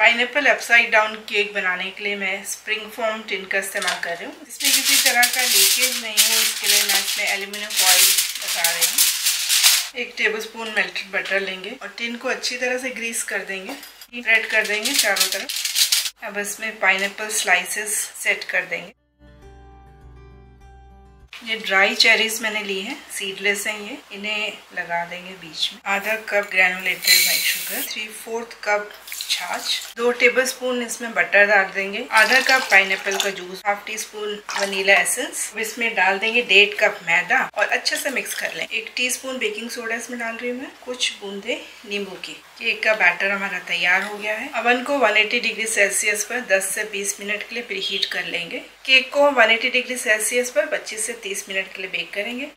Pineapple upside down cake बनाने के लिए मैं स्प्रिंग फोम टिन का इस्तेमाल कर रही हूँ। इसमें किसी तरह का लीकेज नहीं हो, इसके लिए मैं इसमें एल्यूमिनियम फॉइल लगा रही हूँ। 1 टेबलस्पून मेल्टेड बटर लेंगे और टिन को अच्छी तरह से ग्रीस कर देंगे, स्प्रेड कर देंगे चारों तरफ। अब इसमें पाइनएप्पल स्लाइसेस सेट कर देंगे। ये ड्राई चेरीज मैंने ली है, सीडलेस हैं ये, इन्हें लगा देंगे बीच में। आधा cup granulated white sugar, 3/4 cup छाछ, 2 टेबलस्पून इसमें बटर डाल देंगे, आधा कप पाइनएप्पल का जूस, 1/2 टीस्पून वनीला एसेंस। इसमें डाल देंगे 1.5 कप मैदा और अच्छे से मिक्स कर लें। 1 टीस्पून बेकिंग सोडा इसमें डाल रही हूँ मैं, कुछ बूंदे नींबू की। केक का बैटर हमारा तैयार हो गया है। अवन को 180 डिग्री सेल्सियस पर 10 से 20 मिनट के लिए प्रीहीट कर लेंगे। केक को 180 डिग्री सेल्सियस पर 25 से 30 मिनट के लिए बेक करेंगे।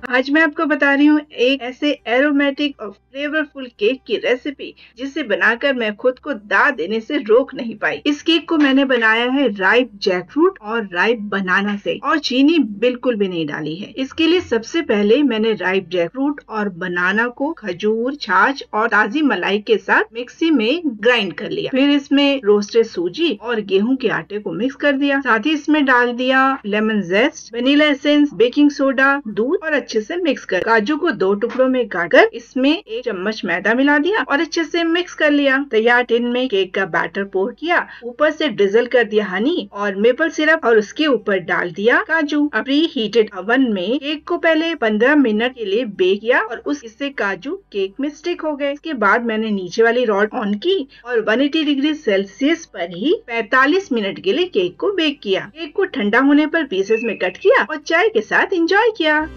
आज मैं आपको बता रही हूँ एक ऐसे एरोमेटिक और फ्लेवरफुल केक की रेसिपी जिसे बनाकर मैं खुद को दाद देने से रोक नहीं पाई। इस केक को मैंने बनाया है राइप जैकफ्रूट और राइप बनाना से, और चीनी बिल्कुल भी नहीं डाली है। इसके लिए सबसे पहले मैंने राइप जैकफ्रूट और बनाना को खजूर, छाछ और ताजी मलाई के साथ मिक्सी में ग्राइंड कर लिया। फिर इसमें रोस्टेड सूजी और गेहूं के आटे को मिक्स कर दिया। साथ ही इसमें डाल दिया lemon zest, vanilla essence, baking soda, दूध और अच्छे से मिक्स कर काजू को 2 टुकड़ों में काटकर इसमें 1 चम्मच मैदा मिला दिया और अच्छे से मिक्स कर लिया। तैयार टिन में केक का बैटर पोर किया, ऊपर से ड्रिजल कर दिया हनी और मेपल सिरप और उसके ऊपर डाल दिया काजू। प्री हीटेड ओवन में केक को पहले 15 मिनट के लिए बेक किया और इससे काजू केक में स्टिक हो गए। इसके बाद मैंने नीचे वाली रॉड ऑन की और 180 डिग्री सेल्सियस पर ही 45 मिनट के लिए केक को बेक किया। केक को ठंडा होने पर पीसेस में कट किया और चाय के साथ एंजॉय किया।